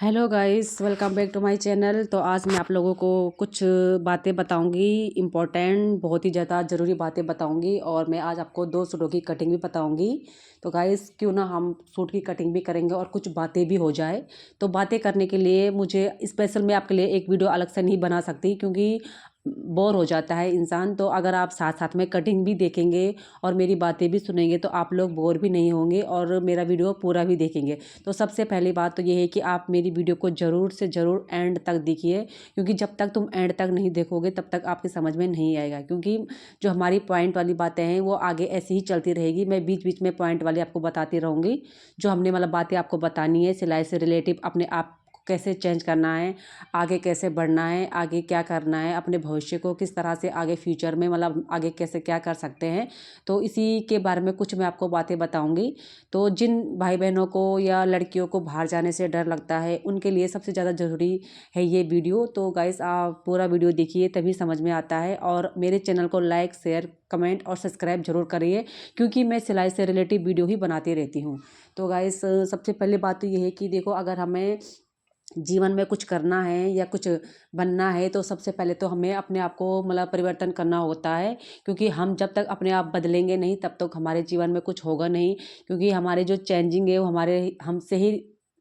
Hello guys, welcome back to my channel. तो आज मैं आप लोगों को कुछ बातें बताऊंगी, इम्पोर्टेंट, बहुत ही ज़्यादा ज़रूरी बातें बताऊंगी। और मैं आज आपको 2 सूटों की कटिंग भी बताऊंगी। तो गाइस, क्यों ना हम सूट की कटिंग भी करेंगे और कुछ बातें भी हो जाए। तो बातें करने के लिए मुझे स्पेशल मैं आपके लिए एक वीडियो अलग से नहीं बना सकती, क्योंकि बोर हो जाता है इंसान। तो अगर आप साथ साथ में कटिंग भी देखेंगे और मेरी बातें भी सुनेंगे तो आप लोग बोर भी नहीं होंगे और मेरा वीडियो पूरा भी देखेंगे। तो सबसे पहली बात तो ये है कि आप मेरी वीडियो को ज़रूर से ज़रूर एंड तक देखिए, क्योंकि जब तक तुम एंड तक नहीं देखोगे तब तक आपकी समझ में नहीं आएगा। क्योंकि जो हमारी पॉइंट वाली बातें हैं वो आगे ऐसी ही चलती रहेगी। मैं बीच बीच में पॉइंट वाली आपको बताती रहूँगी, जो हमने मतलब बातें आपको बतानी है सिलाई से रिलेटिव, अपने आप कैसे चेंज करना है, आगे कैसे बढ़ना है, आगे क्या करना है, अपने भविष्य को किस तरह से आगे फ्यूचर में मतलब आगे कैसे क्या कर सकते हैं। तो इसी के बारे में कुछ मैं आपको बातें बताऊंगी। तो जिन भाई बहनों को या लड़कियों को बाहर जाने से डर लगता है उनके लिए सबसे ज़्यादा ज़रूरी है ये वीडियो। तो गाइस, आप पूरा वीडियो देखिए तभी समझ में आता है। और मेरे चैनल को लाइक, शेयर, कमेंट और सब्सक्राइब जरूर करिए, क्योंकि मैं सिलाई से रिलेटिव वीडियो ही बनाती रहती हूँ। तो गाइस, सबसे पहली बात तो ये है कि देखो, अगर हमें जीवन में कुछ करना है या कुछ बनना है तो सबसे पहले तो हमें अपने आप को मतलब परिवर्तन करना होता है। क्योंकि हम जब तक अपने आप बदलेंगे नहीं तब तक हमारे जीवन में कुछ होगा नहीं। क्योंकि हमारे जो चेंजिंग है वो हमारे हमसे ही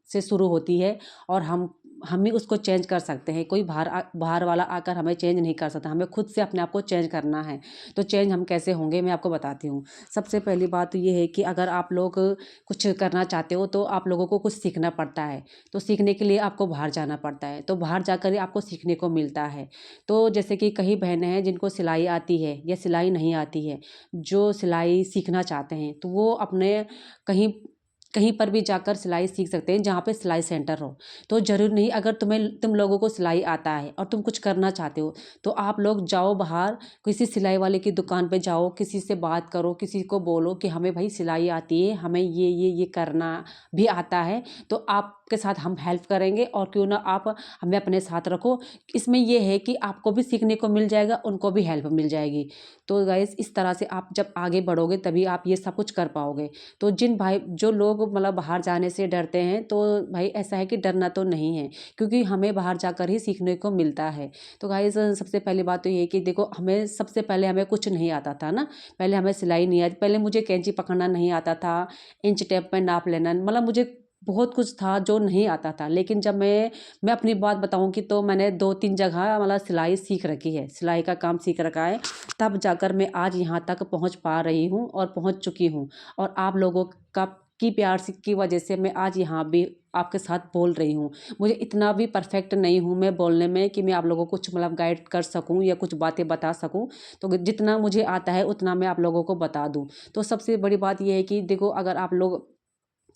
से शुरू होती है। और हम ही उसको चेंज कर सकते हैं। कोई बाहर वाला आकर हमें चेंज नहीं कर सकता। हमें खुद से अपने आप को चेंज करना है। तो चेंज हम कैसे होंगे मैं आपको बताती हूँ। सबसे पहली बात तो ये है कि अगर आप लोग कुछ करना चाहते हो तो आप लोगों को कुछ सीखना पड़ता है। तो सीखने के लिए आपको बाहर जाना पड़ता है। तो बाहर जाकर ही आपको सीखने को मिलता है। तो जैसे कि कई बहनें हैं जिनको सिलाई आती है या सिलाई नहीं आती है, जो सिलाई सीखना चाहते हैं तो वो अपने कहीं कहीं पर भी जाकर सिलाई सीख सकते हैं, जहाँ पे सिलाई सेंटर हो। तो ज़रूरी नहीं, अगर तुम लोगों को सिलाई आता है और तुम कुछ करना चाहते हो तो आप लोग जाओ बाहर, किसी सिलाई वाले की दुकान पे जाओ, किसी से बात करो, किसी को बोलो कि हमें भाई सिलाई आती है, हमें ये करना भी आता है, तो आपके साथ हम हेल्प करेंगे। और क्यों ना आप हमें अपने साथ रखो। इसमें यह है कि आपको भी सीखने को मिल जाएगा, उनको भी हेल्प मिल जाएगी। तो गाइस, इस तरह से आप जब आगे बढ़ोगे तभी आप ये सब कुछ कर पाओगे। तो जो लोग मतलब बाहर जाने से डरते हैं, तो भाई ऐसा है कि डरना तो नहीं है, क्योंकि हमें बाहर जाकर ही सीखने को मिलता है। तो गाइस, सबसे पहली बात तो ये है कि देखो, हमें सबसे पहले हमें कुछ नहीं आता था ना। पहले हमें सिलाई नहीं आती, पहले मुझे कैंची पकड़ना नहीं आता था, इंच टेप में नाप लेना, मतलब मुझे बहुत कुछ था जो नहीं आता था। लेकिन जब मैं अपनी बात बताऊं कि तो मैंने 2-3 जगह मतलब सिलाई सीख रखी है, सिलाई का काम सीख रखा है, तब जाकर मैं आज यहाँ तक पहुँच पा रही हूँ और पहुँच चुकी हूँ। और आप लोगों का की प्यार की वजह से मैं आज यहाँ भी आपके साथ बोल रही हूँ। मुझे इतना भी परफेक्ट नहीं हूँ मैं बोलने में कि मैं आप लोगों को कुछ मतलब गाइड कर सकूँ या कुछ बातें बता सकूँ। तो जितना मुझे आता है उतना मैं आप लोगों को बता दूँ। तो सबसे बड़ी बात यह है कि देखो, अगर आप लोग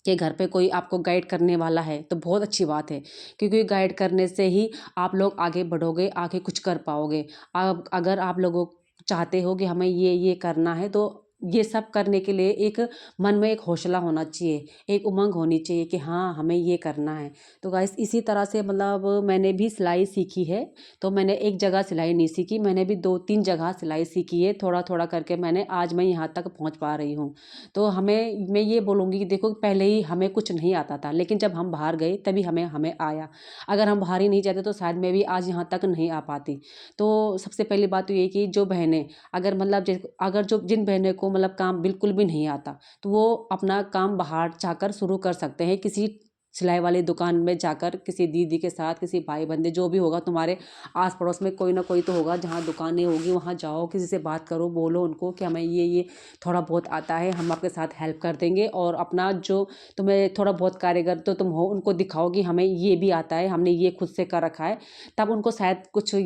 के घर पे कोई आपको गाइड करने वाला है तो बहुत अच्छी बात है, क्योंकि गाइड करने से ही आप लोग आगे बढ़ोगे, आगे कुछ कर पाओगे। अब अगर आप लोगों चाहते हो कि हमें ये करना है, तो ये सब करने के लिए एक मन में एक हौसला होना चाहिए, एक उमंग होनी चाहिए कि हाँ, हमें ये करना है। तो गाइस, इसी तरह से मतलब मैंने भी सिलाई सीखी है। तो मैंने एक जगह सिलाई नहीं सीखी, मैंने भी 2-3 जगह सिलाई सीखी है, थोड़ा थोड़ा करके मैंने आज मैं यहाँ तक पहुँच पा रही हूँ। तो मैं ये बोलूँगी कि देखो, पहले ही हमें कुछ नहीं आता था, लेकिन जब हम बाहर गए तभी हमें हमें आया। अगर हम बाहर ही नहीं जाते तो शायद मैं भी आज यहाँ तक नहीं आ पाती। तो सबसे पहली बात तो ये कि जो बहनें, अगर मतलब अगर जो जिन बहनें को मतलब काम बिल्कुल भी नहीं आता, तो वो अपना काम बाहर जाकर शुरू कर सकते हैं, किसी सिलाई वाली दुकान में जाकर, किसी दीदी के साथ, किसी भाई बंदे जो भी होगा, तुम्हारे आस पड़ोस में कोई ना कोई तो होगा जहाँ दुकानें होगी, वहाँ जाओ, किसी से बात करो, बोलो उनको कि हमें ये थोड़ा बहुत आता है, हम आपके साथ हेल्प कर देंगे। और अपना जो तुम्हें थोड़ा बहुत कारीगर तो तुम हो, उनको दिखाओ कि हमें ये भी आता है, हमने ये खुद से कर रखा है, तब उनको शायद कुछ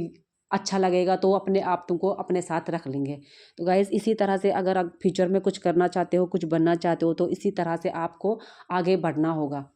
अच्छा लगेगा, तो अपने आप तुमको अपने साथ रख लेंगे। तो गाइस, इसी तरह से अगर आप फ्यूचर में कुछ करना चाहते हो, कुछ बनना चाहते हो, तो इसी तरह से आपको आगे बढ़ना होगा।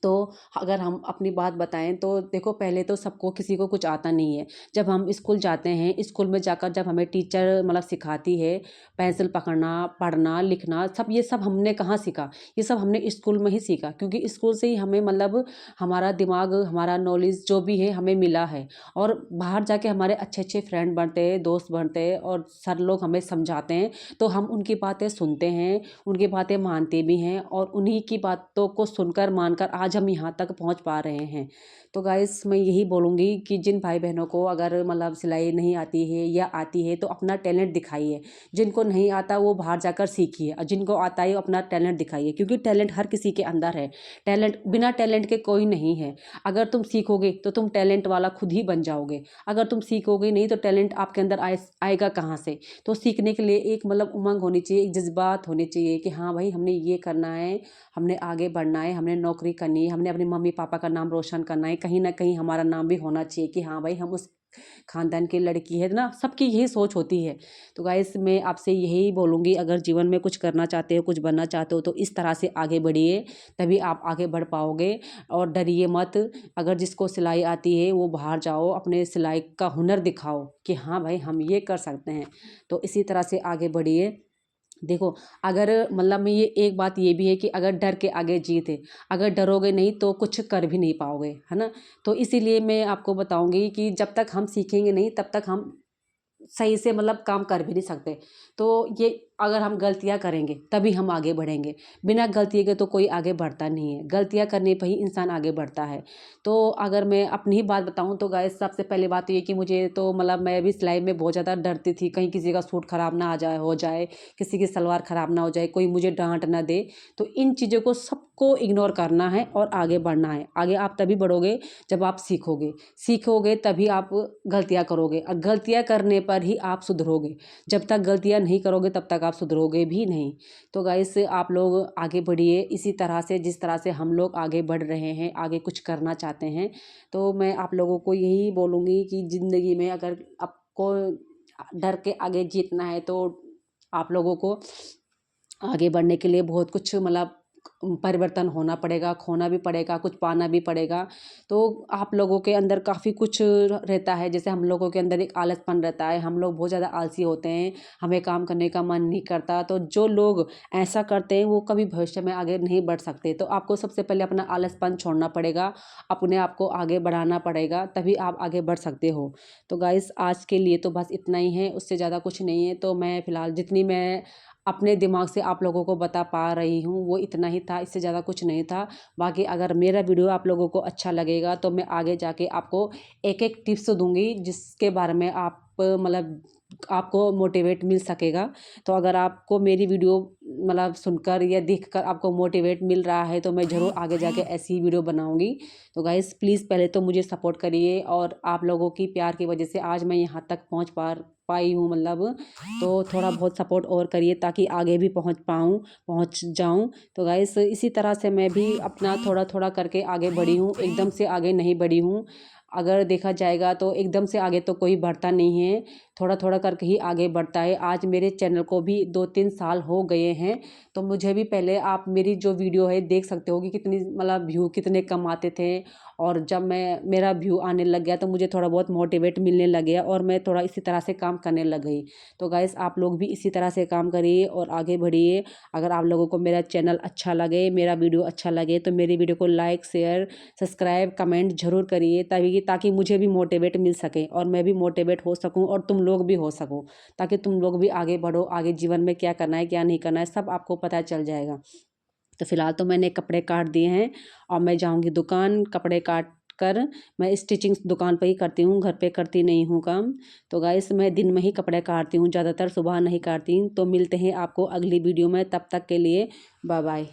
तो अगर हम अपनी बात बताएं तो देखो, पहले तो सबको किसी को कुछ आता नहीं है। जब हम स्कूल जाते हैं, स्कूल में जाकर जब हमें टीचर मतलब सिखाती है पेंसिल पकड़ना, पढ़ना, लिखना, सब ये सब हमने कहाँ सीखा? ये सब हमने स्कूल में ही सीखा, क्योंकि स्कूल से ही हमें मतलब हमारा दिमाग, हमारा नॉलेज जो भी है हमें मिला है। और बाहर जाके हमारे अच्छे अच्छे फ्रेंड बनते हैं, दोस्त बनते हैं, और सर लोग हमें समझाते हैं, तो हम उनकी बातें सुनते हैं, उनकी बातें मानते भी हैं, और उन्हीं की बातों को सुनकर मानकर आज हम यहाँ तक पहुँच पा रहे हैं। तो गाइस मैं यही बोलूँगी कि जिन भाई बहनों को अगर मतलब सिलाई नहीं आती है या आती है तो अपना टैलेंट दिखाइए। जिनको नहीं आता वो बाहर जाकर सीखिए, और जिनको आता है वो अपना टैलेंट दिखाइए, क्योंकि टैलेंट हर किसी के अंदर है। टैलेंट, बिना टैलेंट के कोई नहीं है। अगर तुम सीखोगे तो तुम टैलेंट वाला खुद ही बन जाओगे। अगर तुम सीखोगे नहीं तो टैलेंट आपके अंदर आएगा कहाँ से। तो सीखने के लिए एक मतलब उमंग होनी चाहिए, एक जज्बात होने चाहिए कि हाँ भाई हमने ये करना है, हमने आगे बढ़ना है, हमने नौकरी करनी है, हमने अपने मम्मी पापा का नाम रोशन करना है, कहीं ना कहीं हमारा नाम भी होना चाहिए कि हाँ भाई हम उस खानदान की लड़की है ना। सबकी यही सोच होती है। तो गाइस मैं आपसे यही बोलूँगी, अगर जीवन में कुछ करना चाहते हो, कुछ बनना चाहते हो तो इस तरह से आगे बढ़िए, तभी आप आगे बढ़ पाओगे। और डरिए मत। अगर जिसको सिलाई आती है वो बाहर जाओ, अपने सिलाई का हुनर दिखाओ कि हाँ भाई हम ये कर सकते हैं। तो इसी तरह से आगे बढ़िए। देखो, अगर मतलब मैं ये एक बात ये भी है कि अगर डर के आगे जीत है। अगर डरोगे नहीं तो कुछ कर भी नहीं पाओगे, है ना। तो इसीलिए मैं आपको बताऊंगी कि जब तक हम सीखेंगे नहीं तब तक हम सही से मतलब काम कर भी नहीं सकते। तो ये अगर हम गलतियाँ करेंगे तभी हम आगे बढ़ेंगे। बिना गलती के तो कोई आगे बढ़ता नहीं है। गलतियाँ करने पर ही इंसान आगे बढ़ता है। तो अगर मैं अपनी ही बात बताऊँ तो गाइस सबसे पहली बात तो ये कि मुझे तो मतलब मैं भी सिलाई में बहुत ज़्यादा डरती थी, कहीं किसी का सूट ख़राब ना आ जाए हो जाए, किसी की सलवार ख़राब ना हो जाए, कोई मुझे डांट ना दे। तो इन चीज़ों को सबको इग्नोर करना है और आगे बढ़ना है। आगे आप तभी बढ़ोगे जब आप सीखोगे। सीखोगे तभी आप गलतियाँ करोगे, और गलतियाँ करने पर ही आप सुधरोगे। जब तक गलतियाँ नहीं करोगे तब तक आप सुधरोगे भी नहीं। तो गाइस आप लोग आगे बढ़िए इसी तरह से, जिस तरह से हम लोग आगे बढ़ रहे हैं, आगे कुछ करना चाहते हैं। तो मैं आप लोगों को यही बोलूँगी कि ज़िंदगी में अगर आपको डर के आगे जीतना है तो आप लोगों को आगे बढ़ने के लिए बहुत कुछ मतलब परिवर्तन होना पड़ेगा, खोना भी पड़ेगा, कुछ पाना भी पड़ेगा। तो आप लोगों के अंदर काफ़ी कुछ रहता है, जैसे हम लोगों के अंदर एक आलसपन रहता है, हम लोग बहुत ज़्यादा आलसी होते हैं, हमें काम करने का मन नहीं करता। तो जो लोग ऐसा करते हैं वो कभी भविष्य में आगे नहीं बढ़ सकते। तो आपको सबसे पहले अपना आलसपन छोड़ना पड़ेगा, अपने आप को आगे बढ़ाना पड़ेगा, तभी आप आगे बढ़ सकते हो। तो गाइस आज के लिए तो बस इतना ही है, उससे ज़्यादा कुछ नहीं है। तो मैं फ़िलहाल जितनी मैं अपने दिमाग से आप लोगों को बता पा रही हूँ वो इतना ही था, इससे ज़्यादा कुछ नहीं था। बाकी अगर मेरा वीडियो आप लोगों को अच्छा लगेगा तो मैं आगे जाके आपको एक एक टिप्स दूंगी, जिसके बारे में आप मतलब आपको मोटिवेट मिल सकेगा। तो अगर आपको मेरी वीडियो मतलब सुनकर या देखकर आपको मोटिवेट मिल रहा है तो मैं ज़रूर आगे जाके ऐसी वीडियो बनाऊंगी। तो गाइस प्लीज़ पहले तो मुझे सपोर्ट करिए, और आप लोगों की प्यार की वजह से आज मैं यहाँ तक पहुँच पाई हूँ मतलब। तो थोड़ा बहुत सपोर्ट और करिए ताकि आगे भी पहुँच जाऊँ। तो गाइस इसी तरह से मैं भी अपना थोड़ा थोड़ा करके आगे बढ़ी हूँ, एकदम से आगे नहीं बढ़ी हूँ। अगर देखा जाएगा तो एकदम से आगे तो कोई बढ़ता नहीं है, थोड़ा थोड़ा करके ही आगे बढ़ता है। आज मेरे चैनल को भी 2-3 साल हो गए हैं। तो मुझे भी पहले आप मेरी जो वीडियो है देख सकते हो कि कितनी मतलब व्यू कितने कम आते थे। और जब मेरा व्यू आने लग गया तो मुझे थोड़ा बहुत मोटिवेट मिलने लग गया, और मैं थोड़ा इसी तरह से काम करने लग गई। तो गाइस आप लोग भी इसी तरह से काम करिए और आगे बढ़िए। अगर आप लोगों को मेरा चैनल अच्छा लगे, मेरा वीडियो अच्छा लगे तो मेरी वीडियो को लाइक शेयर सब्सक्राइब कमेंट जरूर करिए, ताकि मुझे भी मोटिवेट मिल सके और मैं भी मोटिवेट हो सकूं और तुम लोग भी हो सको, ताकि तुम लोग भी आगे बढ़ो। आगे जीवन में क्या करना है क्या नहीं करना है सब आपको पता चल जाएगा। तो फिलहाल तो मैंने कपड़े काट दिए हैं और मैं जाऊंगी दुकान, कपड़े काट कर मैं स्टिचिंग दुकान पर ही करती हूँ, घर पे करती नहीं हूँ काम। तो गाइस मैं दिन में ही कपड़े काटती हूँ, ज़्यादातर सुबह नहीं काटती। तो मिलते हैं आपको अगली वीडियो में, तब तक के लिए बाय बाय।